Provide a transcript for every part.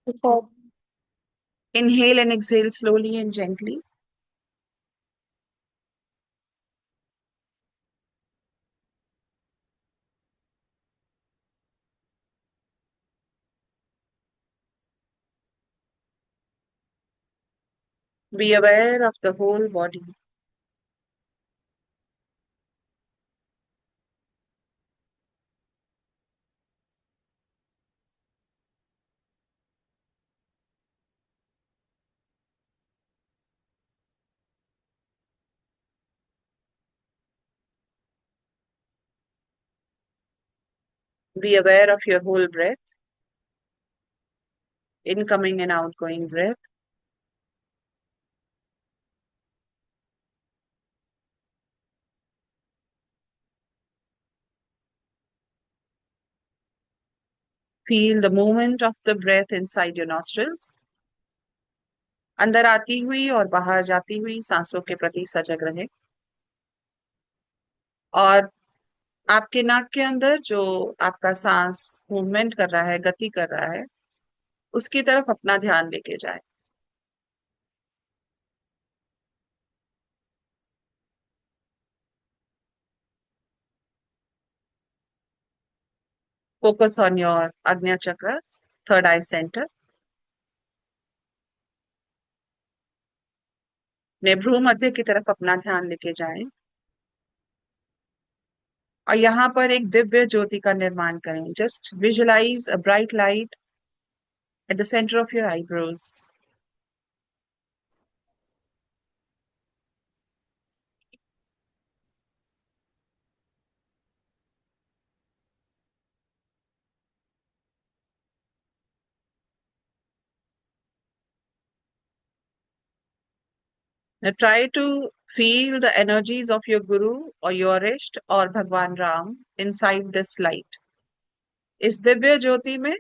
Okay. Inhale and exhale slowly and gently. Be aware of the whole body. Be aware of your whole breath, incoming and outgoing breath. Feel the movement of the breath inside your nostrils. अंदर आती हुई और बाहर जाती हुई सांसों के प्रति सजग रहे। और आपके नाक के अंदर जो आपका सांस मूवमेंट कर रहा है, गति कर रहा है, उसकी तरफ अपना ध्यान लेके जाए। फोकस ऑन योर आज्ञा चक्र, थर्ड आई सेंटर। भ्रू मध्य की तरफ अपना ध्यान लेके जाएं और यहाँ पर एक दिव्य ज्योति का निर्माण करें। Just visualise a bright light at the centre of your eyebrows. Now try to feel the energies of your Guru or your Ishta or Bhagwan Ram inside this light. इस दिव्य ज्योति में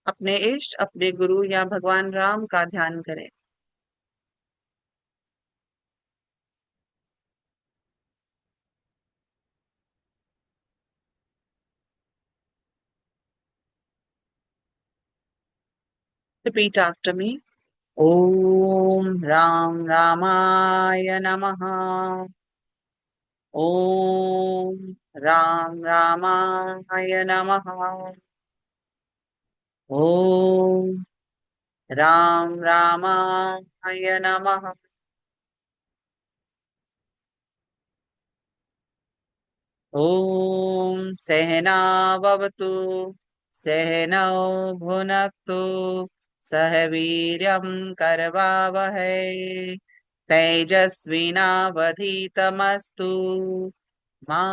अपने इष्ट, अपने गुरु या भगवान राम का ध्यान करें। Repeat after me. Om Ram Ramaya Namaha. Om Ram Ramaya Namaha. Om Ram Ramaya Namaha. ॐ सहना भवतु सहनौ भुनक्तु सह वीर्यं करवावहै तेजस्विनावधीतमस्तु मा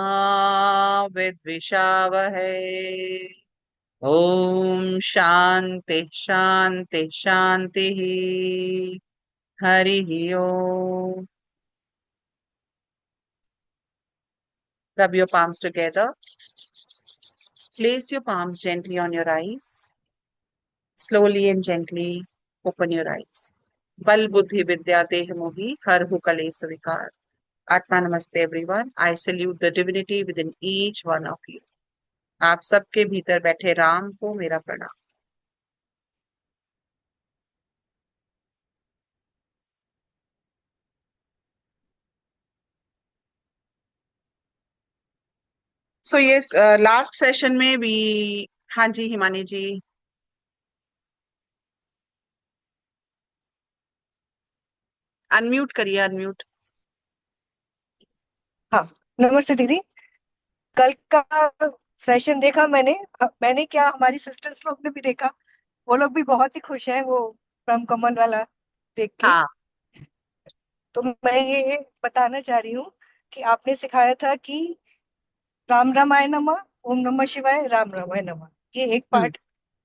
विद्विषावहै। ॐ शान्ति शान्ति शान्तिः। हरिः ओम्। Rub your palms together. Place your palms gently on your eyes. Slowly and gently open your eyes. Bal buddhi vidya deh mohi har hu kalesh vikar. Atma namaste everyone. I salute the divinity within each one of you. आप सबके भीतर बैठे राम को मेरा प्रणाम। सो ये last session में भी। हाँ जी हिमानी जी। अनम्यूट करिए, अनम्यूट। हाँ, नमस्ते दीदी। कल का सेशन देखा मैंने। मैंने क्या, हमारी सिस्टर्स लोग ने भी देखा। वो लोग भी बहुत ही खुश हैं वो ब्रह्म कमल वाला देख के। हाँ। तो मैं ये बताना चाह रही हूँ कि आपने सिखाया था कि राम रामाय नमः, ओम नमः शिवाय, राम रामाय नमः, ये एक हम्म। पार्ट।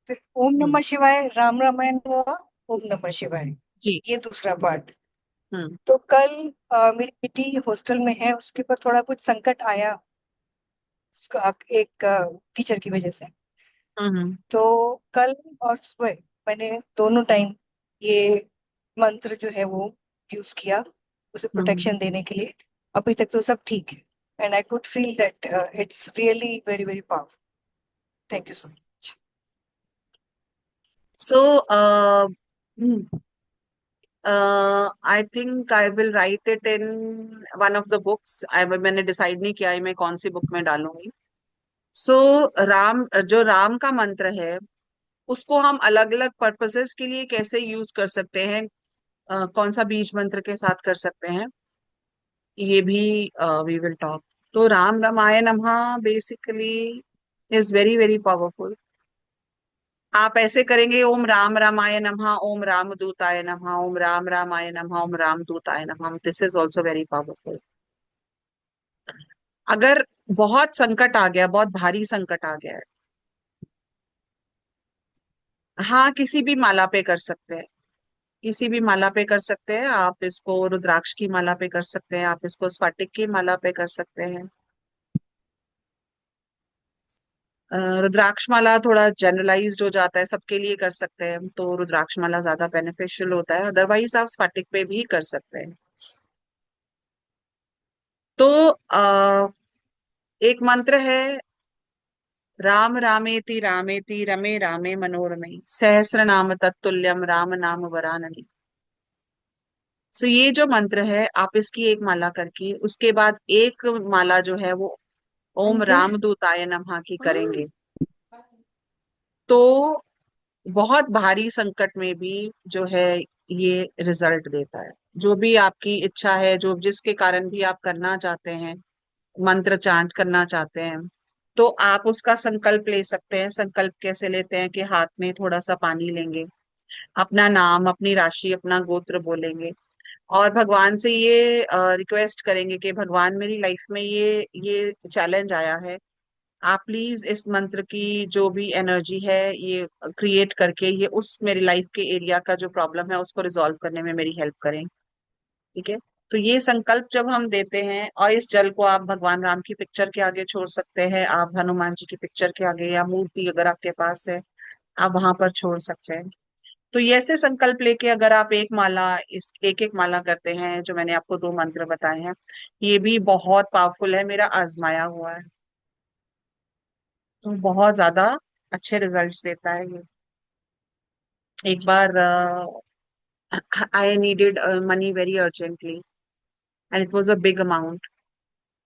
फिर ओम हम्म। नमः शिवाय, राम रामाय नमः, ओम नमः शिवाय, जी। ये दूसरा पार्ट। हम्म। तो कल मेरी बेटी हॉस्टल में है, उसके ऊपर थोड़ा कुछ संकट आया उसका एक टीचर की वजह से। हम्म। तो कल और सुबह मैंने दोनों टाइम ये मंत्र जो है वो यूज किया उसे हम्म। प्रोटेक्शन देने के लिए। अभी तक तो सब ठीक है and I could feel that it's really very very powerful. Thank you so much. So, I think I will write it in one of the books. मैंने डिसाइड नहीं किया है मैं कौन सी बुक में डालूंगी. सो राम जो राम का मंत्र है उसको हम अलग अलग पर्पसेस के लिए कैसे यूज कर सकते हैं, कौन सा बीज मंत्र के साथ कर सकते हैं, ये भी वी विल टॉक. तो राम रामाय नमः basically is very very powerful. आप ऐसे करेंगे ओम राम रामाय नमः, ओम राम दूताय नमः, ओम राम रामाय नमः, ओम राम दूताय नमः. This is also very powerful. अगर बहुत संकट आ गया, बहुत भारी संकट आ गया है, हाँ किसी भी माला पे कर सकते हैं. किसी भी माला पे कर सकते हैं. आप इसको रुद्राक्ष की माला पे कर सकते हैं, आप इसको स्फटिक की माला पे कर सकते हैं. रुद्राक्ष माला थोड़ा जनरलाइज्ड हो जाता है, सबके लिए कर सकते हैं, तो रुद्राक्ष माला ज्यादा बेनिफिशियल होता है. अदरवाइज आप स्फटिक पे भी कर सकते हैं. तो एक मंत्र है, राम रामेति रामेति रमे रामे मनोरमे सहस्र नाम तत्तुल्यम राम नाम वरानने. सो ये जो मंत्र है आप इसकी एक माला करके उसके बाद एक माला जो है वो ओम रामदूताय नमः की करेंगे तो बहुत भारी संकट में भी जो है ये रिजल्ट देता है. जो भी आपकी इच्छा है, जो जिसके कारण भी आप करना चाहते हैं, मंत्र चांट करना चाहते हैं, तो आप उसका संकल्प ले सकते हैं. संकल्प कैसे लेते हैं कि हाथ में थोड़ा सा पानी लेंगे, अपना नाम, अपनी राशि, अपना गोत्र बोलेंगे और भगवान से ये रिक्वेस्ट करेंगे कि भगवान मेरी लाइफ में ये चैलेंज आया है, आप प्लीज इस मंत्र की जो भी एनर्जी है ये क्रिएट करके ये उस मेरी लाइफ के एरिया का जो प्रॉब्लम है उसको रिजॉल्व करने में मेरी हेल्प करें. ठीक है. तो ये संकल्प जब हम देते हैं और इस जल को आप भगवान राम की पिक्चर के आगे छोड़ सकते हैं, आप हनुमान जी की पिक्चर के आगे या मूर्ति अगर आपके पास है आप वहां पर छोड़ सकते हैं. तो ये ऐसे संकल्प लेके अगर आप एक माला, इस एक एक माला करते हैं, जो मैंने आपको दो मंत्र बताए हैं, ये भी बहुत पावरफुल है, मेरा आजमाया हुआ है, तो बहुत ज्यादा अच्छे रिजल्ट्स देता है ये. एक बार I needed money very urgently and it was a big amount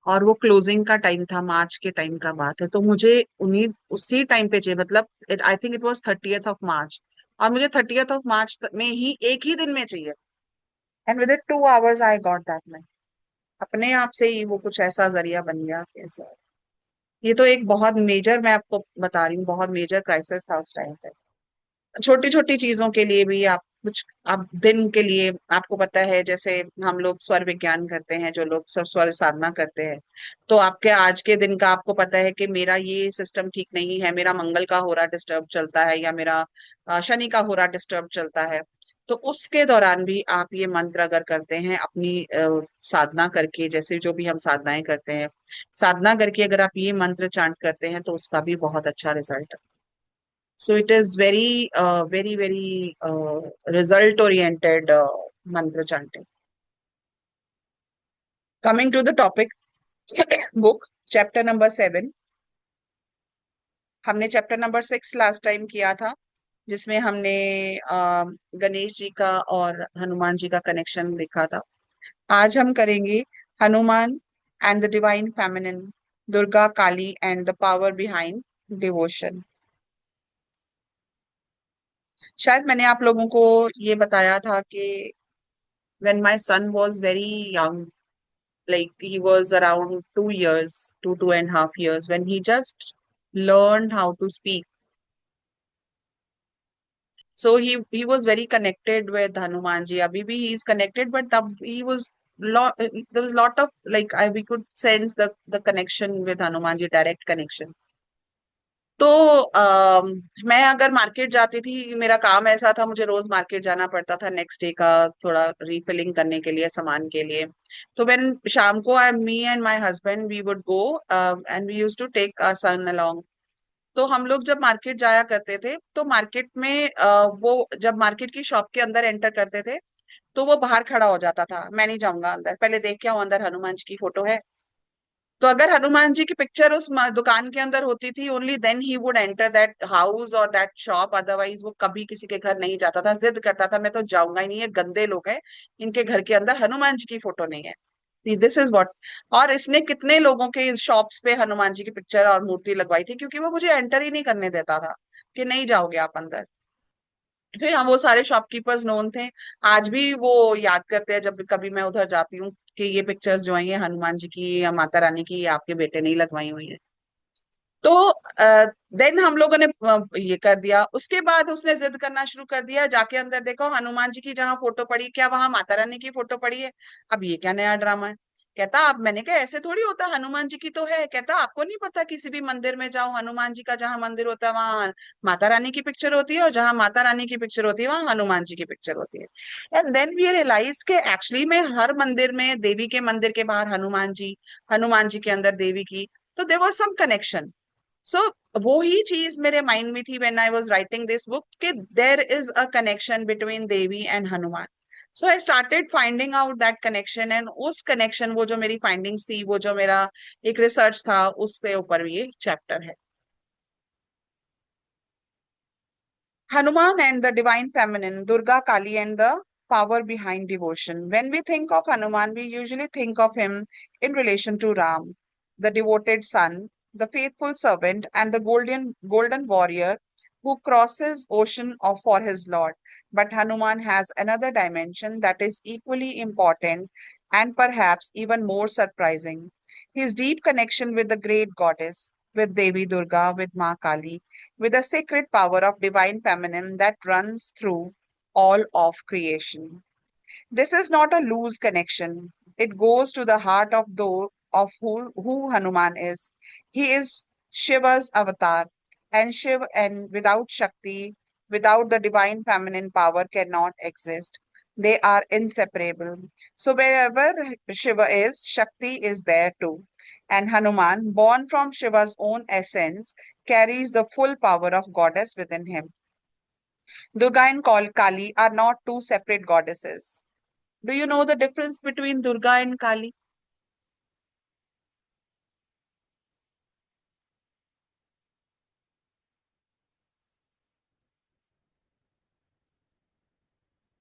और वो क्लोजिंग का टाइम था, मार्च के टाइम का बात है, तो मुझे उम्मीद उसी टाइम पे चाहिए, मतलब I think it was 30th of March और मुझे 30th ऑफ मार्च में ही एक ही दिन में चाहिए. And with in 2 hours I got that money. अपने आप से ही वो कुछ ऐसा जरिया बन गया कैसा. ये तो एक बहुत मेजर, मैं आपको बता रही हूँ, बहुत मेजर क्राइसिस था उस टाइम पे. छोटी छोटी चीजों के लिए भी आप कुछ, आप दिन के लिए, आपको पता है जैसे हम लोग स्वर विज्ञान करते हैं, जो लोग स्वर साधना करते हैं, तो आपके आज के दिन का आपको पता है कि मेरा ये सिस्टम ठीक नहीं है, मेरा मंगल का होरा डिस्टर्ब चलता है या मेरा शनि का होरा डिस्टर्ब चलता है. तो उसके दौरान भी आप ये मंत्र अगर करते हैं अपनी साधना करके, जैसे जो भी हम साधनाएं करते हैं, साधना करके अगर आप ये मंत्र चांट करते हैं तो उसका भी बहुत अच्छा result. So it is very result oriented mantra chanting. Coming to the topic, book chapter number 7. हमने चैप्टर नंबर 6 लास्ट टाइम किया था, जिसमें हमने गणेश जी का और हनुमान जी का कनेक्शन देखा था. आज हम करेंगे Hanuman and the divine feminine, Durga Kali and the power behind devotion. शायद मैंने आप लोगों को ये बताया था कि when my son was very young, like he was around 2 years, 2.5 years, when he just learned how to speak. So he was very connected with Hanuman ji. Abhi bhi he is connected, but tab he was lot. There was lot of like we could sense the connection with Hanuman ji, direct connection. तो मैं अगर market जाती थी, मेरा काम ऐसा था, मुझे रोज मार्केट जाना पड़ता था नेक्स्ट डे का थोड़ा रीफिलिंग करने के लिए, सामान के लिए. तो व्हेन शाम को I me and my husband we would go and we used to take our son along. तो हम लोग जब मार्केट जाया करते थे तो मार्केट में वो जब मार्केट की शॉप के अंदर एंटर करते थे तो वो बाहर खड़ा हो जाता था, मैं नहीं जाऊंगा अंदर, पहले देख के आओ अंदर हनुमान जी की फोटो है. तो अगर हनुमान जी की पिक्चर उस दुकान के अंदर होती थी, only then he would enter that house और दैट शॉप, अदरवाइज वो कभी किसी के घर नहीं जाता था। जिद करता था मैं तो जाऊंगा ही नहीं, ये गंदे लोग हैं, इनके घर के अंदर हनुमान जी की फोटो नहीं है। This is what. और इसने कितने लोगों के शॉप्स पे हनुमान जी की पिक्चर और मूर्ति लगवाई थी, क्योंकि वो मुझे एंटर ही नहीं करने देता था कि नहीं जाओगे आप अंदर। फिर हम वो सारे शॉपकीपर्स नोन थे, आज भी वो याद करते हैं जब कभी मैं उधर जाती हूँ कि ये पिक्चर्स जो आई है हनुमान जी की या माता रानी की, ये आपके बेटे ने ही लगवाई हुई है। तो देन हम लोगों ने ये कर दिया। उसके बाद उसने जिद करना शुरू कर दिया, जाके अंदर देखो हनुमान जी की जहां फोटो पड़ी, क्या वहां माता रानी की फोटो पड़ी है? अब ये क्या नया ड्रामा है? कहता अब मैंने कहा ऐसे थोड़ी होता, हनुमान जी की तो है। कहता आपको नहीं पता, किसी भी मंदिर में जाओ, हनुमान जी का जहां मंदिर होता है वहां माता रानी की पिक्चर होती है, और जहां माता रानी की पिक्चर होती है वहां हनुमान जी की पिक्चर होती है। एंड देन वी रियलाइज के एक्चुअली में हर मंदिर में, देवी के मंदिर के बाहर हनुमान जी, हनुमान जी के अंदर देवी की, तो there was some connection. So वो ही चीज मेरे माइंड में थी when I was writing this book, कि there is a connection between Devi and Hanuman. So I started finding out that connection, and उस कनेक्शन, वो जो मेरी फाइंडिंग्स थी, वो जो मेरा एक रिसर्च था, उसके ऊपर ये चैप्टर है। Hanuman and the divine feminine, Durga, Kali, and the power behind devotion. When we think of Hanuman, we usually think of him in relation to Ram, the devoted son, the faithful servant, and the golden warrior who crosses ocean for his Lord. But Hanuman has another dimension that is equally important and perhaps even more surprising. His deep connection with the great goddess, with Devi Durga, with Ma Kali, with a sacred power of divine feminine that runs through all of creation. This is not a loose connection. It goes to the heart of who Hanuman is. He is Shiva's avatar, and Shiv and without Shakti, without the divine feminine power cannot exist. They are inseparable. So wherever Shiva is, Shakti is there too. And Hanuman, born from Shiva's own essence, carries the full power of goddess within him. Durga and Kali are not two separate goddesses. Do you know the difference between Durga and Kali?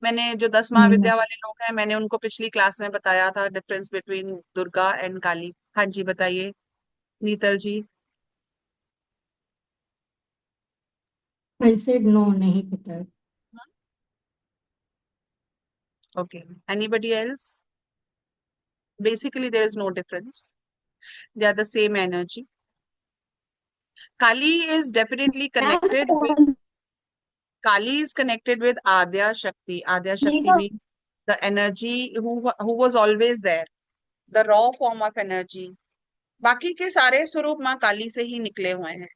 मैंने जो 10 हम्म, महाविद्या वाले लोग हैं, मैंने उनको पिछली class में बताया था डिफरेंस बिटवीन दुर्गा एंड काली। हाँ जी बताइए नीतल जी। ऐसे नो नहीं पता है। Okay, anybody else? Basically there is no difference, they are the same energy. Kali is definitely connected with, Kali is connected with Adya Shakti. Adya Shakti means the energy who was always there, the raw form of energy. बाकी के सारे स्वरूप माँ काली से ही निकले हुए हैं।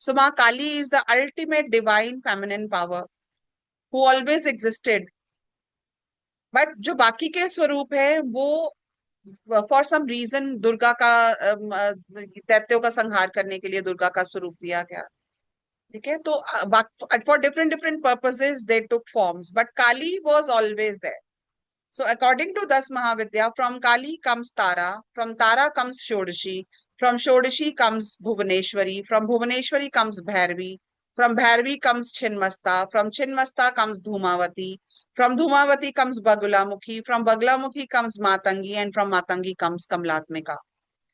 So माँ काली is the ultimate divine feminine power who always existed. But जो बाकी के स्वरूप है वो फॉर सम रीजन दुर्गा का दैत्यों का संहार करने के लिए दुर्गा का स्वरूप दिया गया। ठीक है, तो for different different purposes they took forms, but Kali was always there. So according to Das Mahavidya, from Kali comes Tara, from Tara comes Shodashi, from Shodashi comes Bhuvaneshwari, from Bhuvaneshwari comes Bhairavi, from Bhairavi comes Chinmasta, from Chinmasta comes Dhumavati, from Dhumavati comes Baglamukhi, from Baglamukhi comes Matangi, and from Matangi comes Kamlatmika.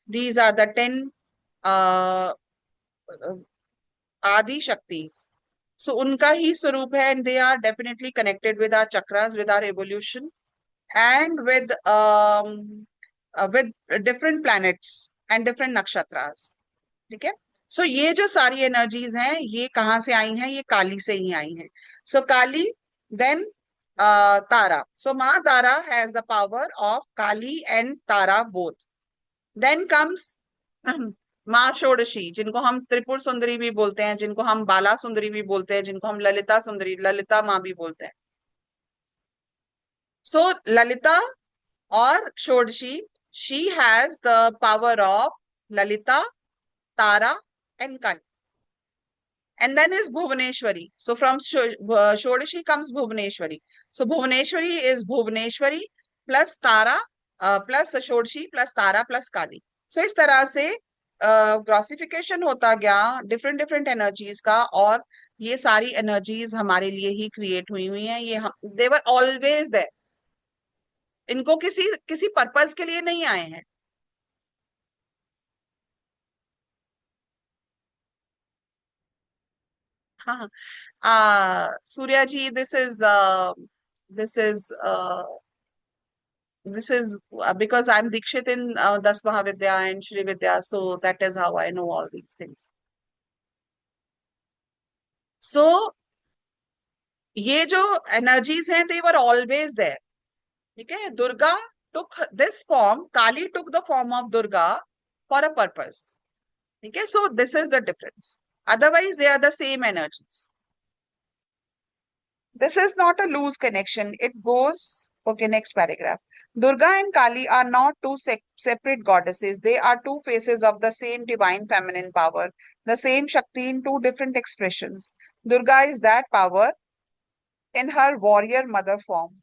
These are the 10 uh, Adi Shaktis. So उनका ही स्वरूप है, and they are definitely connected with our chakras, with our evolution, and with different planets and different nakshatras. ठीक है, सो ये जो सारी energies हैं ये कहाँ से आई हैं? ये काली से ही आई हैं। सो काली, then Tara. So Maa Tara has the power of Kali and Tara both. Then comes Maa Shodashi, जिनको हम त्रिपुर सुंदरी भी बोलते हैं, जिनको हम बाला सुंदरी भी बोलते हैं, जिनको हम ललिता सुंदरी, ललिता माँ भी बोलते हैं। सो Lalita or Shodashi, she has the power of Lalita, Tara, and Kali. And then is Bhuvaneshwari. So from Shodashi comes Bhuvaneshwari. So Bhuvaneshwari is Bhuvaneshwari plus Tara plus Shodashi plus Tara plus Kali. सो इस तरह से grossification होता गया different different energies का, और ये सारी energies हमारे लिए ही क्रिएट हुई हुई हैं। ये देवर ऑलवेज देयर, इनको किसी किसी पर्पस के लिए नहीं आए हैं। हाँ, सूर्या जी, this is because I'm Dikshit in Das Mahavidya and Shri Vidya, so that is how I know all these things. So ये जो एनर्जीज हैं, they were always there. ठीक है, Durga took this form, Kali took the form of Durga for a purpose. ठीक है, so this is the difference. Otherwise, they are the same energies. This is not a loose connection. It goes. Okay, next paragraph. Durga and Kali are not two separate goddesses. They are two faces of the same divine feminine power, the same Shakti in two different expressions. Durga is that power in her warrior mother form,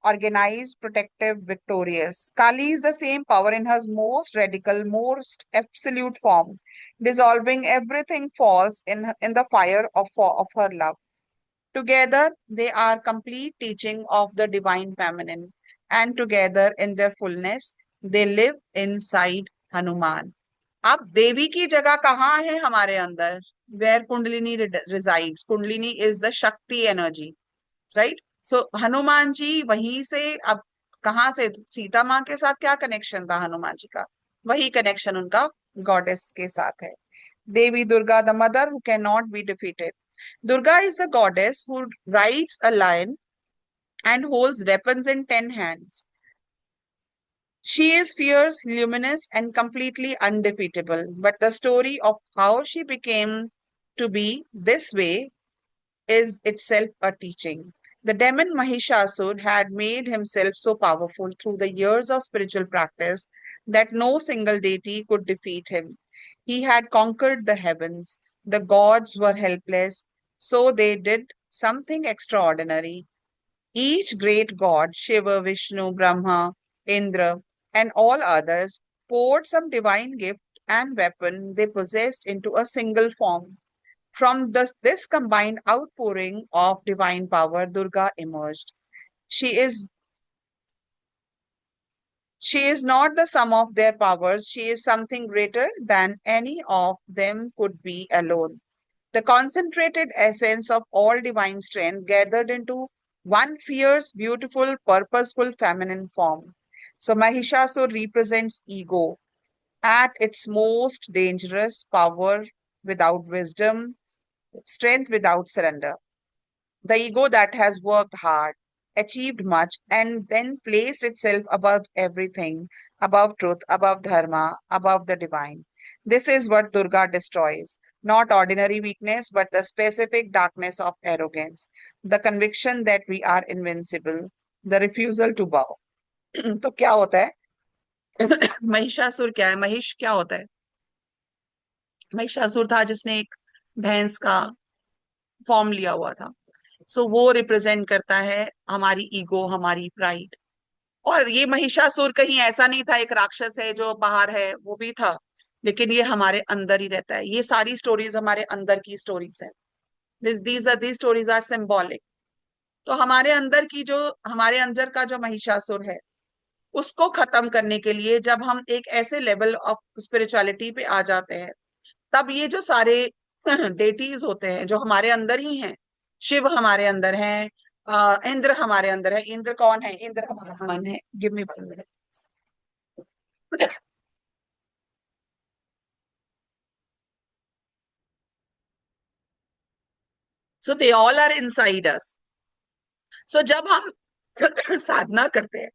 organized, protective, victorious. Kali is the same power in her most radical, most absolute form, dissolving everything false in the fire of her love. Together, they are complete teaching of the divine feminine, and together in their fullness, they live inside Hanuman. अब देवी की जगह कहाँ है हमारे अंदर? Where Kundalini resides. Kundalini is the Shakti energy, right? So Hanuman ji वहीं से, अब कहाँ से? सीता माँ के साथ क्या कनेक्शन था हनुमान जी का? वही कनेक्शन उनका गॉडेस के साथ है. Devi Durga, the mother who cannot be defeated. Durga is the goddess who rides a lion and holds weapons in 10 hands. She is fierce, luminous, and completely undefeatable. But the story of how she became to be this way is itself a teaching. The demon Mahishasur had made himself so powerful through the years of spiritual practice that no single deity could defeat him. He had conquered the heavens. The gods were helpless, so they did something extraordinary. Each great god, Shiva, Vishnu, Brahma, Indra, and all others, poured some divine gift and weapon they possessed into a single form. From this combined outpouring of divine power, Durga emerged. She is she is not the sum of their powers. She is something greater than any of them could be alone. The concentrated essence of all divine strength gathered into one fierce, beautiful, purposeful feminine form. So Mahishasur represents ego at its most dangerous, power without wisdom, strength without surrender. The ego that has worked hard, achieved much, and then placed itself above everything, above truth, above dharma, above the divine. This is what Durga destroys. Not ordinary weakness, but the specific darkness of arrogance, the conviction that we are invincible, the refusal to bow. तो क्या होता है? महिषासुर क्या है? महिष क्या होता है? महिषासुर था जिसने एक भैंस का फॉर्म लिया हुआ था. सो वो रिप्रेजेंट करता है हमारी ईगो, हमारी प्राइड. और ये महिषासुर कहीं ऐसा नहीं था एक राक्षस है जो बाहर है, वो भी था, लेकिन ये हमारे अंदर ही रहता है. ये सारी स्टोरीज हमारे अंदर की स्टोरीज हैं. These stories are symbolic. तो हमारे अंदर का जो महिषासुर है, उसको खत्म करने के लिए जब हम एक ऐसे लेवल ऑफ स्पिरिचुअलिटी पे आ जाते हैं, तब ये जो सारे डेटीज होते हैं जो हमारे अंदर ही हैं. शिव हमारे अंदर हैं, इंद्र हमारे अंदर है. इंद्र कौन है? इंद्र हमारा मन है. Give me 1 minute. So they all are inside us. सो जब हम साधना करते हैं,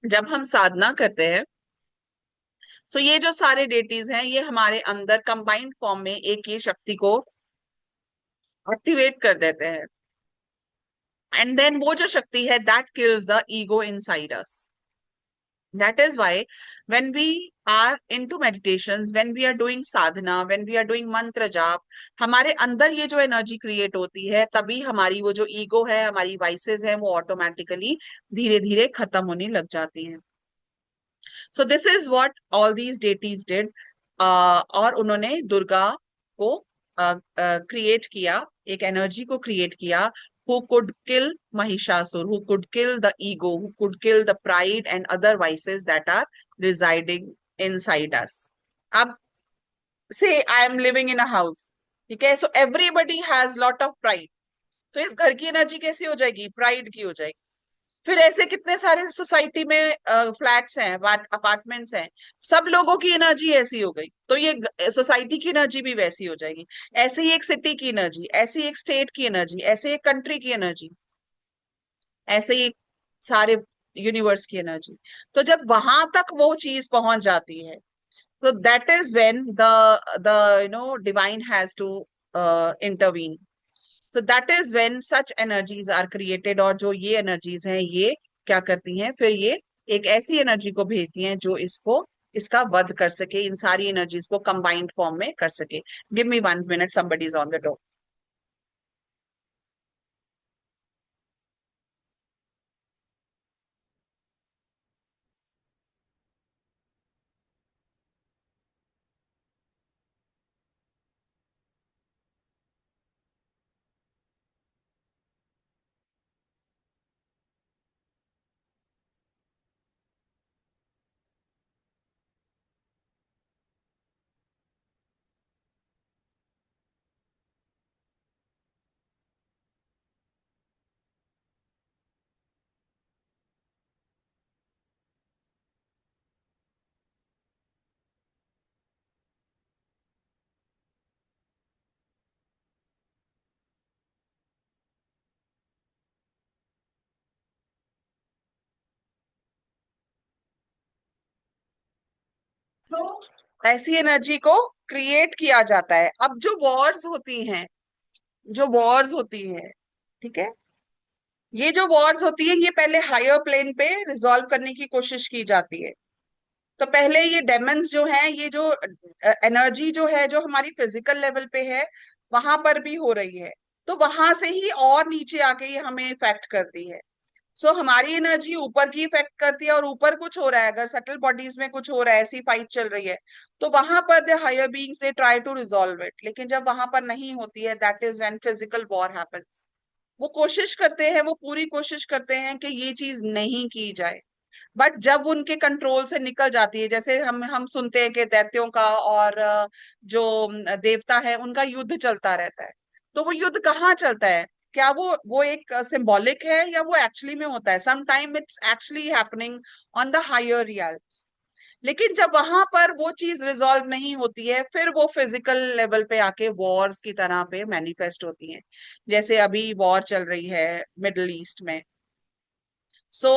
जब हम साधना करते हैं, सो ये जो सारे डेटीज हैं, ये हमारे अंदर कंबाइंड फॉर्म में एक ही शक्ति को एक्टिवेट कर देते हैं. एंड देन वो जो शक्ति है, that kills the ego inside us. That is why when we are into meditations, when we are doing sadhana, when we are doing mantra जाप, हमारे अंदर ये जो एनर्जी क्रिएट होती है, तभी हमारी वो जो ईगो है, हमारी वाइसेस है, वो ऑटोमेटिकली धीरे धीरे खत्म होने लग जाती हैं. So this is what all these deities did. और उन्होंने दुर्गा को क्रिएट किया, एक एनर्जी को क्रिएट किया, who could kill Mahishasur, who could kill the ego, who could kill the pride and other vices that are residing inside us. अब say I am living in a house, ठीक है, so everybody has lot of pride, तो इस घर की energy कैसी हो जाएगी, प्राइड की हो जाएगी। फिर ऐसे कितने सारे सोसाइटी में फ्लैट्स हैं, अपार्टमेंट्स हैं, सब लोगों की एनर्जी ऐसी हो गई, तो ये सोसाइटी की एनर्जी भी वैसी हो जाएगी। ऐसे ही एक सिटी की एनर्जी, ऐसे ही एक स्टेट की एनर्जी, ऐसे एक कंट्री की एनर्जी, ऐसे ही सारे यूनिवर्स की एनर्जी। तो जब वहां तक वो चीज पहुंच जाती है, तो that is when the divine has to intervene. So that is when such energies are created. और जो ये एनर्जीज हैं, ये क्या करती हैं, फिर ये एक ऐसी एनर्जी को भेजती हैं जो इसको, इसका वध कर सके, इन सारी एनर्जीज को कंबाइंड फॉर्म में कर सके। Give me 1 minute, somebody is on the door. तो ऐसी एनर्जी को क्रिएट किया जाता है। अब जो वॉर्स होती हैं, जो वॉर्स होती है, ठीक है, ये जो वॉर्स होती है, ये पहले हायर प्लेन पे रिजॉल्व करने की कोशिश की जाती है। तो पहले ये डेमन्स जो हैं, ये जो एनर्जी जो है, जो हमारी फिजिकल लेवल पे है, वहां पर भी हो रही है, तो वहां से ही और नीचे आके ये हमें इफेक्ट करती है। सो हमारी एनर्जी ऊपर की इफेक्ट करती है, और ऊपर कुछ हो रहा है, अगर सटल बॉडीज में कुछ हो रहा है, ऐसी फाइट चल रही है, तो वहां पर the higher beings they try to resolve it. लेकिन जब वहां पर नहीं होती है, that is when physical war happens. वो कोशिश करते हैं, वो पूरी कोशिश करते हैं कि ये चीज नहीं की जाए, बट जब उनके कंट्रोल से निकल जाती है, जैसे हम सुनते हैं कि दैत्यों का और जो देवता है, उनका युद्ध चलता रहता है। तो वो युद्ध कहाँ चलता है, क्या वो एक सिंबॉलिक है, या वो एक्चुअली में होता है? Some time it's actually happening on the higher realms. लेकिन जब वहां पर वो चीज रिजॉल्व नहीं होती है, फिर वो फिजिकल लेवल पे आके वॉर्स की तरह पे मैनिफेस्ट होती हैं। जैसे अभी वॉर चल रही है मिडल ईस्ट में। सो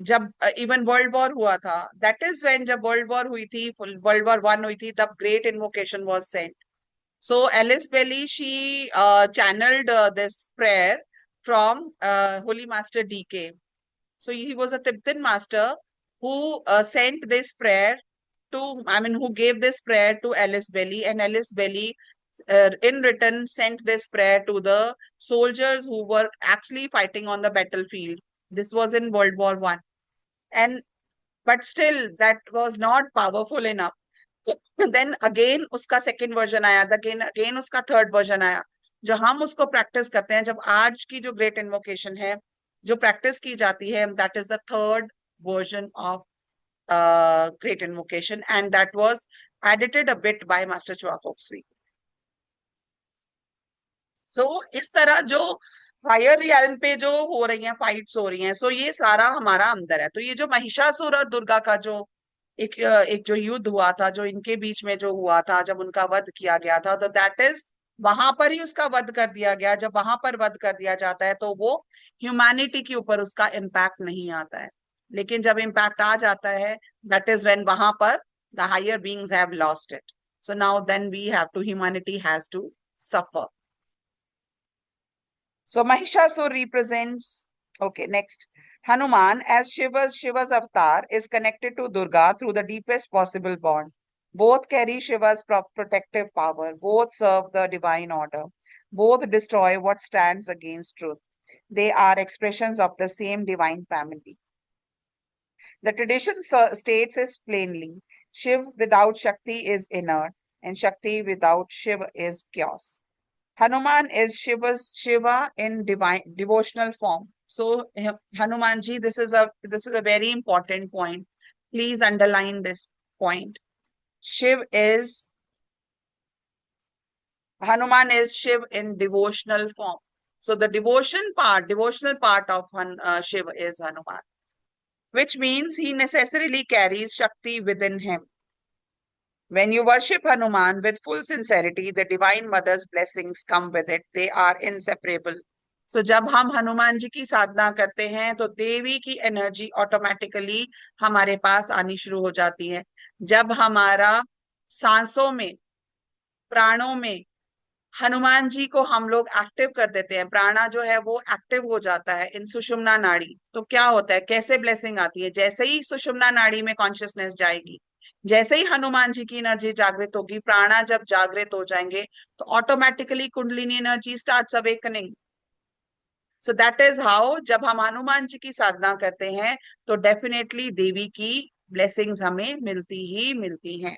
जब इवन वर्ल्ड वॉर हुआ था, दैट इज व्हेन, जब वर्ल्ड वॉर हुई थी, वर्ल्ड वॉर 1 हुई थी, तब great invocation was sent. So Alice Bailey, she channeled this prayer from Holy Master DK. So he was a Tibetan master who sent this prayer to, I mean, who gave this prayer to Alice Belly, and Alice Belly, in return, sent this prayer to the soldiers who were actually fighting on the battlefield. This was in World War 1, and but still that was not powerful enough. Then again उसका second version आया, again again उसका third version आया, जो हम उसको practice करते हैं। जब आज की जो ग्रेट इन्वोकेशन है, जो प्रैक्टिस की जाती है, that is the third version of great invocation, and that was edited a bit by master Choa Kok Sui. सो इस तरह जो हायर रियल्म पे जो हो रही हैं, फाइट्स हो रही हैं, सो ये सारा हमारा अंदर है। तो ये जो महिषासुर और दुर्गा का जो एक जो युद्ध हुआ था, जो इनके बीच में जो हुआ था, जब उनका वध किया गया था, तो दैट इज, वहां पर ही उसका वध कर दिया गया। जब वहां पर वध कर दिया जाता है, तो वो ह्यूमैनिटी के ऊपर उसका इम्पैक्ट नहीं आता है। लेकिन जब इम्पैक्ट आ जाता है, दैट इज व्हेन वहां पर the higher beings have lost it. So now then we have to, humanity has to suffer. So Mahishasur represents, okay, next. Hanuman, as Shiva's avatar, is connected to Durga through the deepest possible bond. Both carry Shiva's protective power. Both serve the divine order. Both destroy what stands against truth. They are expressions of the same divine family. The tradition states is plainly Shiv without Shakti is inert, and Shakti without Shiva is chaos. Hanuman is Shiva in divine devotional form. So Hanumanji, this is a very important point. Please underline this point. Shiv is Hanuman is Shiv in devotional form. So the devotional part of Shiv is Hanuman, which means he necessarily carries Shakti within him. When you worship Hanuman with full sincerity, the Divine Mother's blessings come with it. They are inseparable. So जब हम हनुमान जी की साधना करते हैं तो देवी की energy automatically हमारे पास आनी शुरू हो जाती है. जब हमारा सांसों में, प्राणों में हनुमान जी को हम लोग एक्टिव कर देते हैं, प्राणा जो है वो एक्टिव हो जाता है इन सुषुम्ना नाड़ी, तो क्या होता है, कैसे ब्लेसिंग आती है. जैसे ही सुषुम्ना नाड़ी में कॉन्शियसनेस जाएगी, जैसे ही हनुमान जी की एनर्जी जागृत होगी, प्राणा जब जागृत हो जाएंगे तो automatically kundalini energy starts awakening. So that is how जब हम हनुमान जी की साधना करते हैं तो डेफिनेटली देवी की ब्लेसिंग्स हमें मिलती ही मिलती हैं.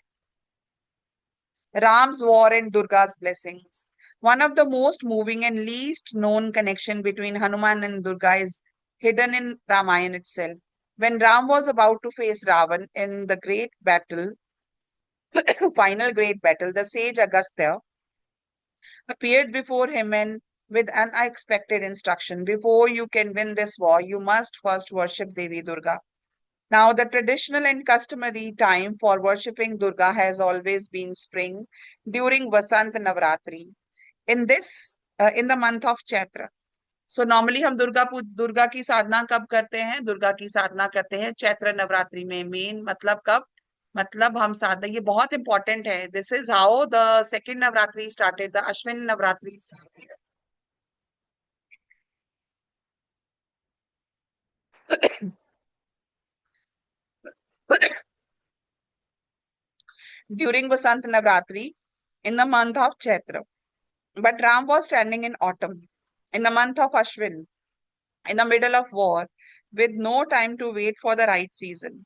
Ram's war and Durga's blessings. One of the most moving and least known connection between Hanuman and Durga is hidden in Ramayana itself. When Ram was about to face Ravan in the great battle, final great battle, the sage Agastya appeared before him and with an unexpected instruction. Before you can win this war, you must first worship Devi Durga. Now, the traditional and customary time for worshipping Durga has always been spring during Vasant Navratri. In the month of Chaitra. So normally हम दुर्गा की साधना कब करते हैं? दुर्गा की साधना करते हैं चैत्र नवरात्रि में. Main मतलब कब? मतलब हम साधना, ये बहुत इंपॉर्टेंट है. This is how the second Navratri started, the Ashwin Navratri started. During Vasant Navratri in the month of Chaitra. But Ram was standing in autumn, in the month of Ashwin, in the middle of war, with no time to wait for the right season.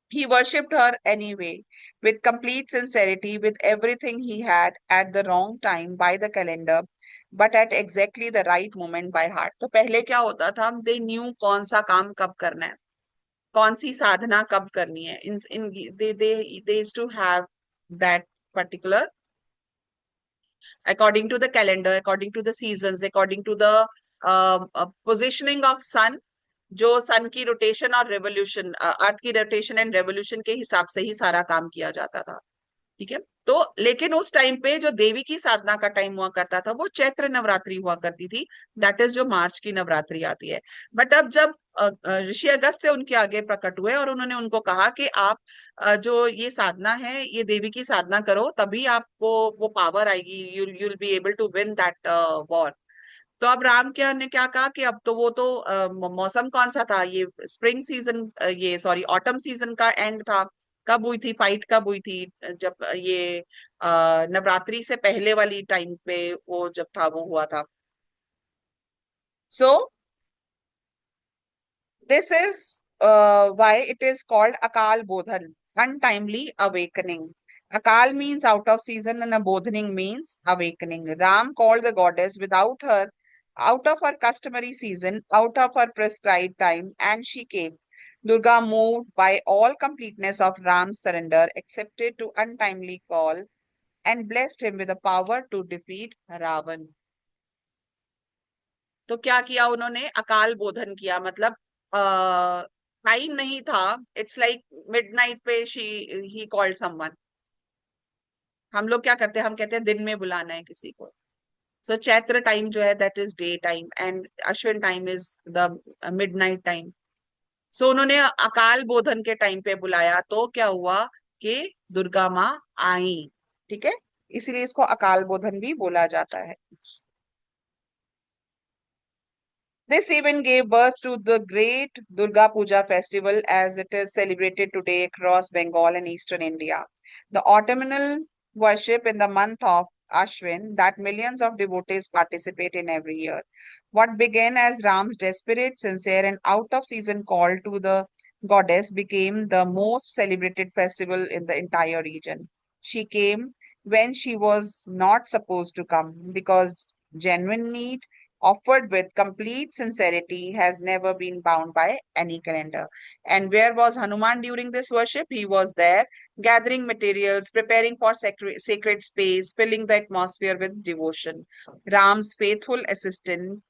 He worshipped her anyway, with complete sincerity, with everything he had, at the wrong time by the calendar, but at exactly the right moment by heart. तो पहले क्या होता था? They knew कौन सा काम कब करना है, कौन सी साधना कब करनी है. They used to have that particular, according to the calendar, according to the seasons, according to the positioning of sun. जो सन की रोटेशन और रेवोल्यूशन, अर्थ की रोटेशन एंड रेवोल्यूशन के हिसाब से ही सारा काम किया जाता था. ठीक है. तो लेकिन उस टाइम पे जो देवी की साधना का टाइम हुआ करता था वो चैत्र नवरात्रि हुआ करती थी. दैट इज जो मार्च की नवरात्रि आती है. बट अब जब ऋषि अगस्त्य उनके आगे प्रकट हुए और उन्होंने उनको कहा कि आप जो ये साधना है ये देवी की साधना करो, तभी आपको वो पावर आएगी, you'll be able to win that war. तो अब राम क्या ने क्या कहा कि अब तो वो तो मौसम कौन सा था, ये स्प्रिंग सीजन, ये सॉरी ऑटम सीजन का एंड था. कब हुई थी फाइट, कब हुई थी? जब ये नवरात्रि से पहले वाली टाइम पे वो जब था वो हुआ था. So this is why it is called Akal Bodhan, untimely awakening. Akal means out of season and Abodhaning means awakening. Ram called the goddess out of her customary season, out of her prescribed time, and she came. Durga, moved by all completeness of Ram's surrender, accepted to untimely call and blessed him with the power to defeat Ravan. तो क्या किया उन्होंने? अकाल बोधन किया. मतलब time नहीं था. It's like midnight पे he called someone. हम लोग क्या करते हैं? हम कहते हैं दिन में बुलाना है किसी को. सो चैत्र टाइम जो है that is day time and Ashwin time is the midnight time. So उन्होंने अकाल बोधन के टाइम पे बुलाया तो क्या हुआ कि दुर्गा माँ आई. ठीक है. इसीलिए इसको अकाल बोधन भी बोला जाता है. This event gave birth to the great Durga Puja festival as it is celebrated today across Bengal and eastern India. The autumnal worship in the month of Ashwin that millions of devotees participate in every year. What began as Ram's desperate, sincere, and out of season call to the goddess became the most celebrated festival in the entire region. She came when she was not supposed to come because genuine need offered with complete sincerity has never been bound by any calendar. And where was Hanuman during this worship? He was there gathering materials, preparing for sacred space, filling the atmosphere with devotion. Ram's faithful assistant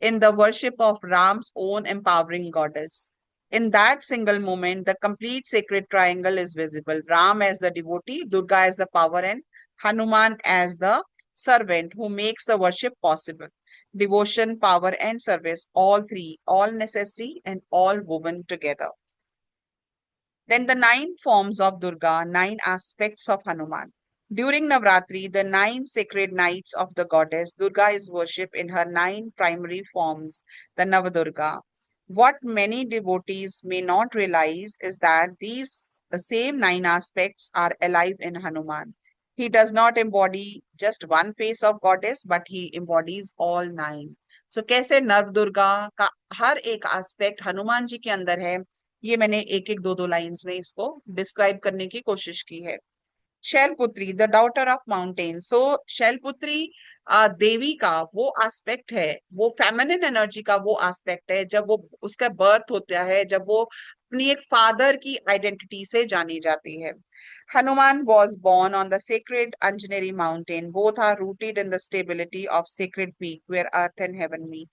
in the worship of Ram's own empowering goddess. In that single moment, the complete sacred triangle is visible. Ram as the devotee, Durga as the power, and Hanuman as the servant who makes the worship possible. Devotion, power, and service, all three, all necessary and all woven together. Then the nine forms of Durga, nine aspects of Hanuman. During Navratri, the nine sacred nights of the goddess, Durga is worshipped in her nine primary forms, the Navadurga. What many devotees may not realize is that these the same nine aspects are alive in Hanuman. He does not embody just one face of goddess, but he embodies all nine. So कैसे नवदुर्गा का हर एक aspect Hanuman ji के अंदर है, ये मैंने एक एक दो दो लाइंस में इसको डिस्क्राइब करने की कोशिश की है। Shailputri the daughter of mountain. So Shailputri Devi का वो एस्पेक्ट है, वो फेमिनिन एनर्जी का वो एस्पेक्ट है, जब वो उसका बर्थ होता है, जब वो अपनी एक फादर की आइडेंटिटी से जानी जाती है। Hanuman was born on the sacred Anjaneri mountain. Both are rooted in the stability of sacred peak where earth and heaven meet.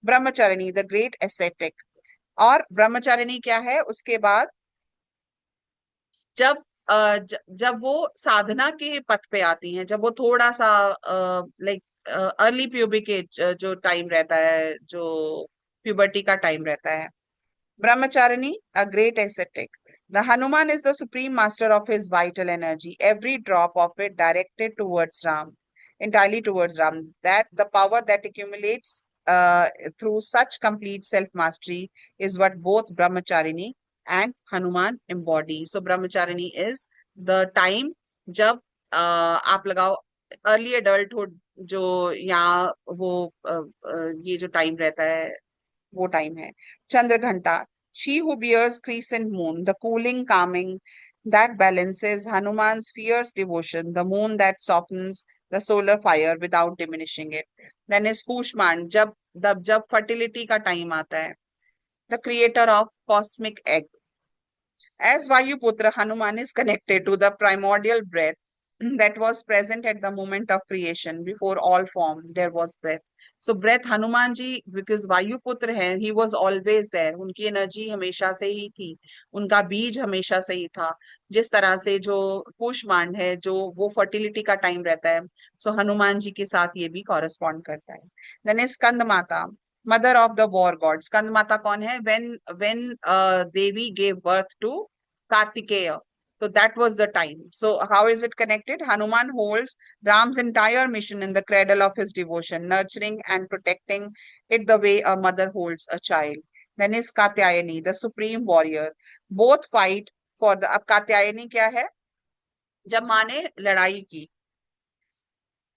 Brahmacharini the great ascetic। और ब्रह्मचारिणी क्या है उसके बाद, जब जब वो साधना के पथ पे आती हैं, जब वो थोड़ा सा लाइक अर्ली प्यूबिक एज जो टाइम रहता है, जो प्यूबर्टी का टाइम रहता है। Brahmacharini a great ascetic. The Hanuman is the supreme master of his vital energy, every drop of it directed towards Ram, entirely towards Ram. That the power that accumulates through such complete self-mastery is what both Brahmacharini and Hanuman embody. So Brahmacharini is the time जब आप लगाओ early adulthood, जो यहाँ वो ये जो time रहता है वो टाइम है। Chandraghanta she who bears crescent moon, the cooling calming that balances Hanuman's fierce devotion, the moon that softens the solar fire without diminishing it. Then is Kushman, जब fertility का time आता है, the creator of cosmic egg. As Vayuputra, Hanuman is connected to the primordial breath that was present at the moment of creation. Before all form, there was breath. So breath, Hanuman ji, because Vayuputra hai, he was always there. उनकी energy हमेशा से ही थी, उनका बीज हमेशा से ही था। जिस तरह से जो पुष्मांड है, जो वो फर्टिलिटी का टाइम रहता है, सो हनुमान जी के साथ ये भी कॉरेस्पॉन्ड करता है। Then Skanda Mata, mother of the war god. Skanda Mata कौन है? when Devi gave birth to Kartikeya, so that was the time. So how is it connected? Hanuman holds Ram's entire mission in the cradle of his devotion, nurturing and protecting it the way a mother holds a child. Then is Katyayani, the supreme warrior. Both fight for the, अब कात्यायनी क्या है? जब माँ ने लड़ाई की,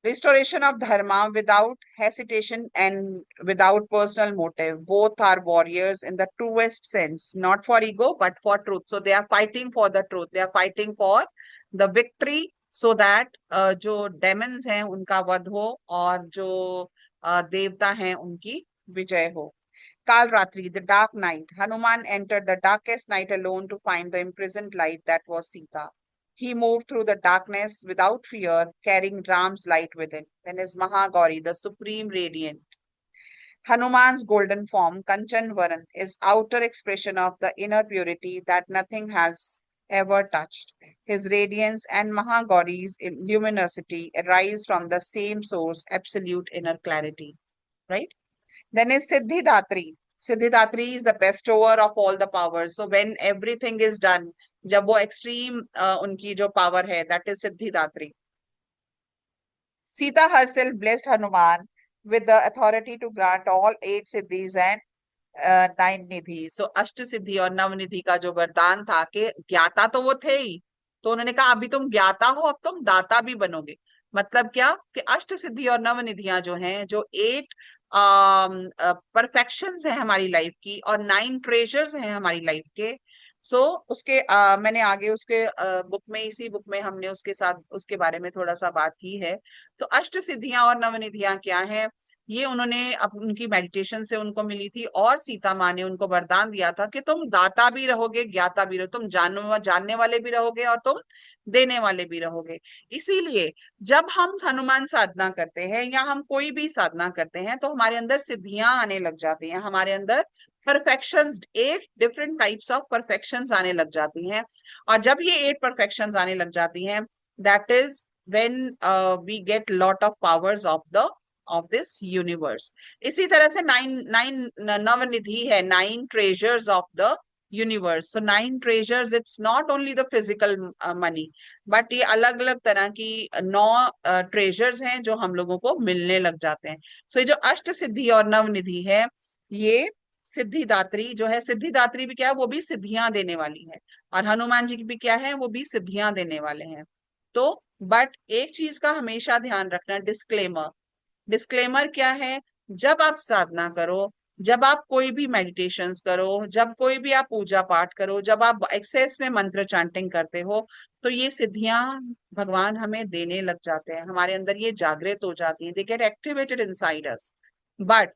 restoration of dharma without hesitation and without personal motive. Both are warriors in the truest sense, not for ego but for truth. So they are fighting for the truth, they are fighting for the victory, so that जो demons हैं उनका वध हो और जो देवता हैं उनकी विजय हो। Kal Ratri, the dark night. Hanuman entered the darkest night alone to find the imprisoned light that was Sita. He moved through the darkness without fear, carrying Ram's light within. Then is Mahagauri, the supreme radiant. Hanuman's golden form, Kanchan Varan, is outer expression of the inner purity that nothing has ever touched. His radiance and Mahagauri's luminosity arise from the same source, absolute inner clarity. Right? Then is Siddhidatri. Siddhidatri is the bestower of all the powers. So when everything is done, जब वो extreme उनकी जो power है, that is Siddhidatri. Sita herself blessed Hanuman with the authority to grant all 8 siddhis and 9 Nidhi. So अष्ट सिद्धि और नव निधि का जो वरदान था कि ज्ञाता तो वो थे ही, तो उन्होंने कहा अभी तुम ज्ञाता हो, अब तुम दाता भी बनोगे। मतलब क्या कि अष्ट सिद्धि और नव निधियां जो हैं, जो 8 परफेक्शंस हैं हमारी लाइफ की और 9 ट्रेजर्स हैं हमारी लाइफ के। सो उसके मैंने आगे उसके बुक में, इसी बुक में हमने उसके साथ उसके बारे में थोड़ा सा बात की है। तो अष्ट सिद्धियां और नव निधियां क्या हैं, ये उन्होंने उनकी मेडिटेशन से उनको मिली थी, और सीता माँ ने उनको वरदान दिया था कि तुम दाता भी रहोगे, ज्ञाता भी रहोगे, तुम जानने वाले भी रहोगे और तुम देने वाले भी रहोगे। इसीलिए जब हम हनुमान साधना करते हैं या हम कोई भी साधना करते हैं तो हमारे अंदर सिद्धियां आने लग जाती हैं, हमारे अंदर perfections, 8 different types of perfections आने लग जाती हैं। और जब ये 8 परफेक्शंस आने लग जाती हैं, that is when we get lot of powers of this universe. इसी तरह से नाइन नाइन नवनिधि है, 9 treasures of the universe. So 9 treasures, it's not only the physical money, but ये अलग अलग तरह की 9 ट्रेजर्स हैं जो हम लोगों को मिलने लग जाते हैं। सो ये जो अष्ट सिद्धि और नव निधि है, ये सिद्धिदात्री जो है, सिद्धिदात्री भी क्या है, वो भी सिद्धियां देने वाली है, और हनुमान जी भी क्या है, वो भी सिद्धियां देने वाले हैं। तो बट एक चीज का हमेशा ध्यान रखना, डिस्क्लेमर। डिस्क्लेमर क्या है, जब आप साधना करो, जब आप कोई भी मेडिटेशंस करो, जब कोई भी आप पूजा पाठ करो, जब आप एक्सेस में मंत्र चैंटिंग करते हो, तो ये सिद्धियां भगवान हमें देने लग जाते हैं, हमारे अंदर ये जागृत हो जाती हैं, they get activated inside us. But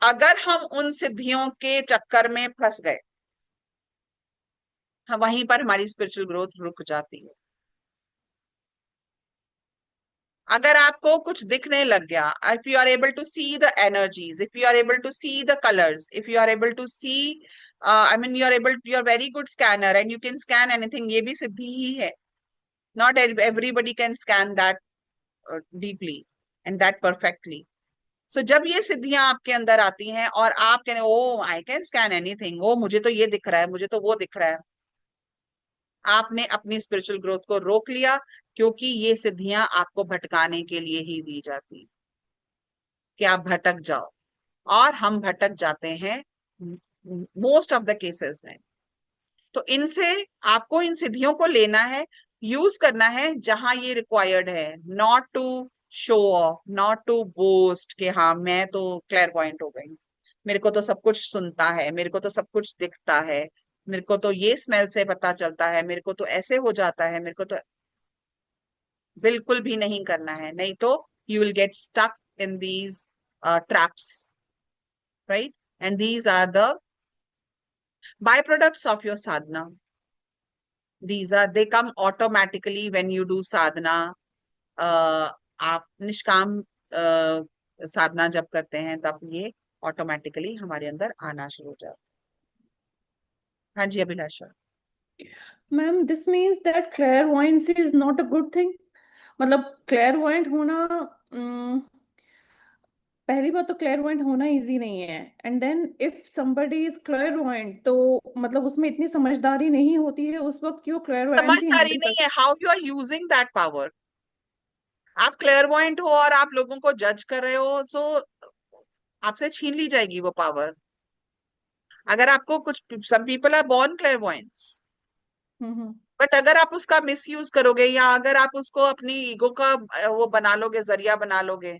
अगर हम उन सिद्धियों के चक्कर में फंस गए, वहीं पर हमारी स्पिरिचुअल ग्रोथ रुक जाती है। अगर आपको कुछ दिखने लग गया, if you are able to see the energies, if you are able to see the colours, if you are able to see, I mean you are very good scanner and you can scan anything, ये भी सिद्धि ही है। Not everybody can scan that deeply and that perfectly. So जब ये सिद्धियां आपके अंदर आती हैं और आप कहने ओ आई कैन स्कैन एनीथिंग, ओ मुझे तो ये दिख रहा है, मुझे तो वो दिख रहा है, आपने अपनी स्पिरिचुअल ग्रोथ को रोक लिया, क्योंकि ये सिद्धियां आपको भटकाने के लिए ही दी जाती, कि आप भटक जाओ। और हम भटक जाते हैं मोस्ट ऑफ द केसेस में। तो इनसे आपको इन सिद्धियों को लेना है, यूज करना है जहां ये रिक्वायर्ड है, not to show off, not to boast कि हाँ मैं तो क्लेयरवॉयंट हो गई, मेरे को तो सब कुछ सुनता है, मेरे को तो सब कुछ दिखता है, मेरे को तो ये स्मेल से पता चलता है, मेरे को तो ऐसे हो जाता है, मेरे को तो बिल्कुल भी नहीं करना है, नहीं तो you will get stuck in these traps, right? And these are the byproducts of your sadhana. They come automatically when you do sadhana. आप निष्काम साधना जब करते हैं तब ये ऑटोमेटिकली हमारे अंदर आना शुरू हो जाता है। हाँ जी Abhilasha. Ma'am this means that clairvoyance is not a good thing. मतलब क्लेयरवॉयंट होना, पहली बात तो क्लेयरवॉयंट होना इजी नहीं है, and then if somebody is clairvoyant तो मतलब उसमें इतनी समझदारी नहीं होती है उस वक्त कि वो क्लेयरवॉयंसी समझदारी हैंडल कर। नहीं है, how you are using that power. आप क्लेयरवॉयंट हो और आप लोगों को जज कर रहे हो, सो आपसे छीन ली जाएगी वो पावर। अगर आपको कुछ, some people are born clairvoyants, hmm. But अगर आप उसका मिसयूज करोगे या अगर आप उसको अपनी ईगो का वो बना लोगे, जरिया बना लोगे,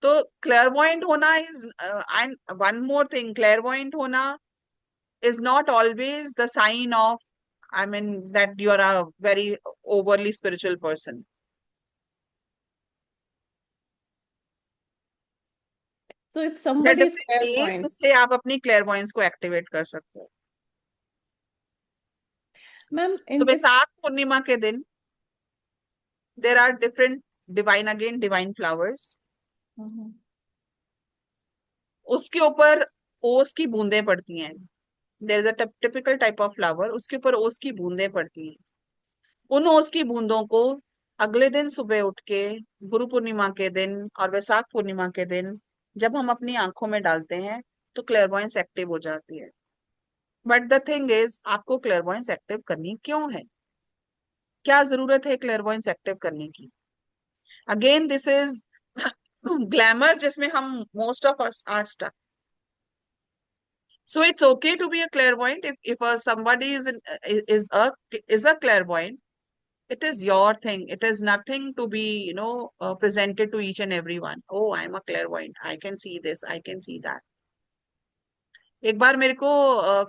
तो क्लेयरवॉयंट होना is, and one more thing, clairvoyant होना is not always the sign of, I mean that you are a very overly spiritual person. तो if there somebody is different ways clairvoyant. जिससे आप अपनी क्लेयरवॉयंस को activate कर सकते हो। Ma'am so in this. Vaishakh Purnima के दिन there are different divine, again divine flowers, उसके ऊपर ओस की बूंदें पड़ती हैं। There is a typical type of flower, उसके ऊपर ओस की बूंदें पड़ती हैं। उन ओस की बूंदों को अगले दिन सुबह उठ के, गुरु पूर्णिमा के दिन और वैसाख पूर्णिमा के दिन जब हम अपनी आंखों में डालते हैं तो क्लेयरवॉयंस एक्टिव हो जाती है। बट द थिंग इज, आपको क्लेयरवॉयंस एक्टिव करनी क्यों है, क्या जरूरत है क्लेयरवॉयंस एक्टिव करने की? अगेन दिस इज ग्लैमर जिसमें हम most of us are stuck. So it's okay to be a clairvoyant if somebody is a clairvoyant. It is your thing. It is nothing to be, presented to each and everyone. Oh, I am a clairvoyant. I can see this. I can see that. एक बार मेरे को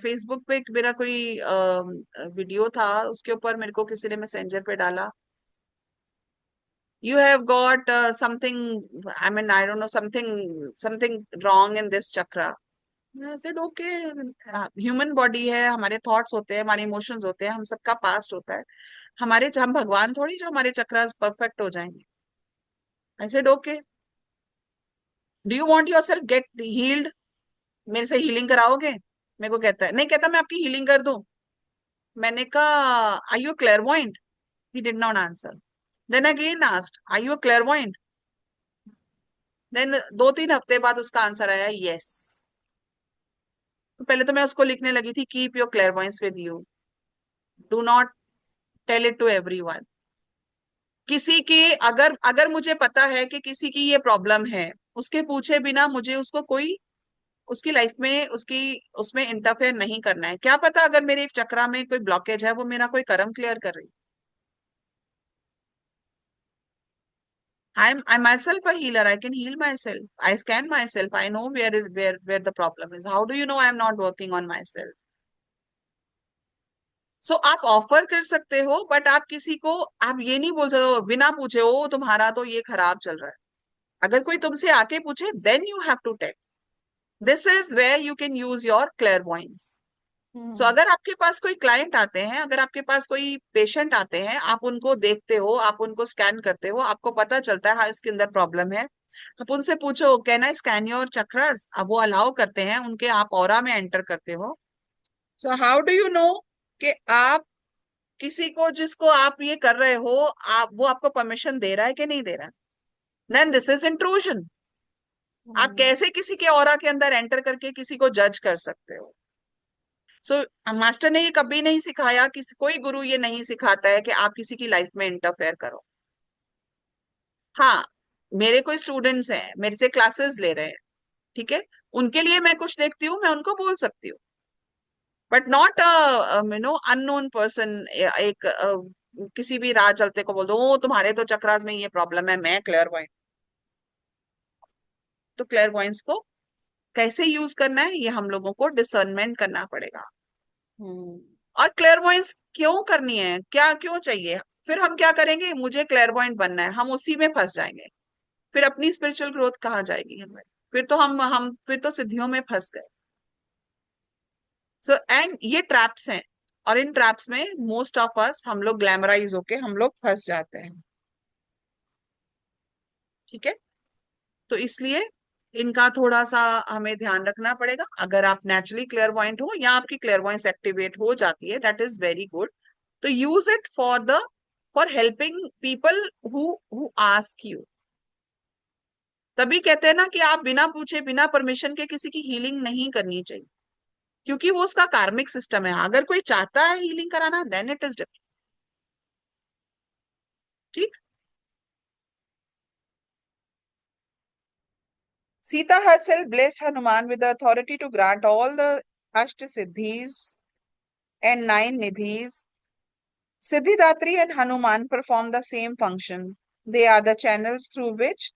Facebook पे मेरा कोई video था, उसके ऊपर मेरे को किसी ने मैसेंजर पे डाला, you have got something, I mean, I don't know, something wrong in this chakra. I said, okay, human body है, हमारे थॉट्स होते हैं, हमारे इमोशंस होते हैं, हम सबका पास्ट होता है, हम भगवान थोड़ी जो हमारे चक्रास परफेक्ट हो जाएंगे. I said okay, do you want yourself gate heeled, मेरे से हीलिंग कराओगे? मेरे को कहता है, नहीं, कहता मैं आपकी हीलिंग कर दूं. मैंने कहा, are you clairvoyant? He did not answer. Then again asked, are you clairvoyant? Then 2-3 हफ्ते बाद उसका आंसर आया, यस. तो पहले तो मैं उसको लिखने लगी थी, keep your clairvoyance with you, do not tell it to everyone. किसी के, अगर अगर मुझे पता है कि किसी की ये प्रॉब्लम है, उसके पूछे बिना मुझे उसको कोई, उसकी लाइफ में उसकी, उसमें इंटरफेयर नहीं करना है. क्या पता अगर मेरे एक चक्रा में कोई ब्लॉकेज है, वो मेरा कोई कर्म क्लियर कर रही. I'm myself a healer. I can heal myself. I scan myself. I know where the problem is. How do you know I'm not working on myself? सो आप ऑफर कर सकते हो, बट आप किसी को, आप ये नहीं बोल सकते हो बिना पूछे, ओ तुम्हारा तो ये खराब चल रहा है. अगर कोई तुमसे आके पूछे, then you have to tell. This is where you can use your clairvoyance. So अगर आपके पास कोई क्लाइंट आते हैं, अगर आपके पास कोई पेशेंट आते हैं, आप उनको देखते हो, आप उनको स्कैन करते हो, आपको पता चलता है हाँ इसके अंदर प्रॉब्लम है, आप उनसे पूछो, can I scan your chakras? अब वो अलाउ करते हैं, उनके आप ऑरा में एंटर करते हो. So how do you know कि आप किसी को, जिसको आप ये कर रहे हो, आप, वो आपको परमिशन दे रहा है कि नहीं दे रहा है? Then this is intrusion. आप कैसे किसी के ऑरा के अंदर एंटर करके किसी को जज कर सकते हो? सो मास्टर ने ये कभी नहीं सिखाया, किसी, कोई गुरु ये नहीं सिखाता है कि आप किसी की लाइफ में इंटरफेयर करो. हाँ, मेरे कोई स्टूडेंट्स हैं, मेरे से क्लासेस ले रहे हैं, ठीक है, उनके लिए मैं कुछ देखती हूँ, मैं उनको बोल सकती हूँ, बट नॉट अननोन पर्सन. एक किसी भी राह चलते को बोल दो, ओ तुम्हारे तो चक्रास में ये प्रॉब्लम है, मैं क्लेयरवॉइंट. तो क्लेयरवॉइंस को कैसे यूज करना है, ये हम लोगों को डिसर्नमेंट करना पड़ेगा. और क्लेयरवॉइंस क्यों करनी है, क्या क्यों चाहिए? फिर हम क्या करेंगे, मुझे क्लेयरवॉइंट बनना है, हम उसी में फंस जाएंगे. फिर अपनी स्पिरिचुअल ग्रोथ कहाँ जाएगी हमें? फिर तो हम फिर तो सिद्धियों में फंस गए. सो एंड ये ट्रैप्स हैं, और इन ट्रैप्स में मोस्ट ऑफ अस, हम लोग ग्लैमराइज होके हम लोग फंस जाते हैं. ठीक है, तो इसलिए इनका थोड़ा सा हमें ध्यान रखना पड़ेगा. अगर आप नेचुरली क्लेयरवॉइंट हो, या आपकी क्लेयरवॉइंस एक्टिवेट हो जाती है, दैट इज वेरी गुड. तो use it for helping people who ask you. तभी कहते हैं ना कि आप बिना पूछे, बिना परमिशन के किसी की हीलिंग नहीं करनी चाहिए, क्योंकि वो उसका कार्मिक सिस्टम है. अगर कोई चाहता है हीलिंग कराना, देन इट इज डिफरेंट. ठीक. Sita herself blessed Hanuman with the authority to grant all the Ashtasiddhis and 9 Nidhis. Siddhidatri and Hanuman perform the same function. They are the channels through which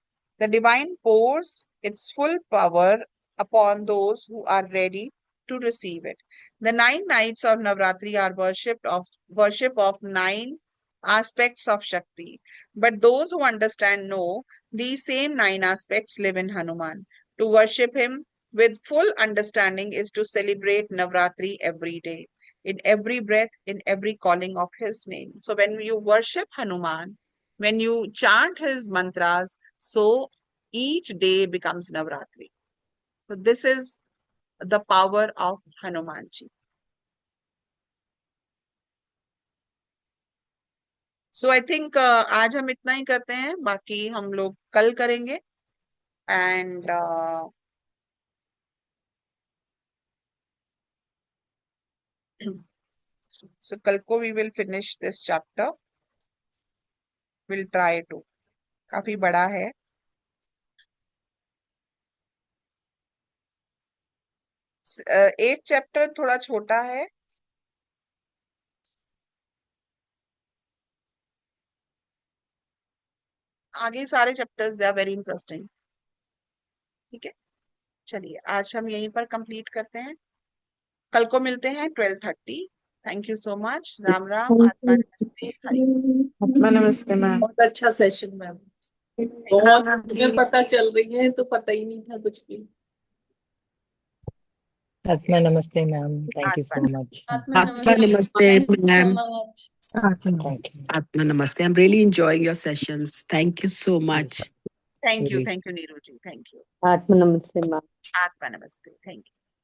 the divine pours its full power upon those who are ready to receive it. The 9 nights of Navratri are worship of 9 aspects of Shakti. But those who understand know these same 9 aspects live in Hanuman. To worship him with full understanding is to celebrate Navratri every day, in every breath, in every calling of his name. So when you worship Hanuman, when you chant his mantras, so each day becomes Navratri. So this is the power of Hanumanji. So I think आज हम इतना ही करते हैं, बाकी हम लोग कल करेंगे. एंड सो कल को we will finish this chapter. Will try to. काफी बड़ा है. एक चैप्टर थोड़ा छोटा है, आगे सारे chapters they are very interesting. ठीक है, चलिए आज हम यहीं पर कंप्लीट करते हैं, कल को मिलते हैं 12:30। Thank you so much. Ram Ram, आत्मा नमस्ते, हरि। आत्मा नमस्ते मैम। बहुत अच्छा सेशन मैम, बहुत चीजें पता चल रही हैं, तो पता ही नहीं था कुछ भी। आत्मा नमस्ते ma'am, thank you so much. आत्मा Atma नमस्ते। Namaste, Thank you so ma'am. much. Thank you. Atma Namaste. I'm really enjoying your sessions. Thank you so much. Thank you Neeru ji, thank you. आत्मा नमस्ते मैम। आत्मा नमस्ते, थैंक यू।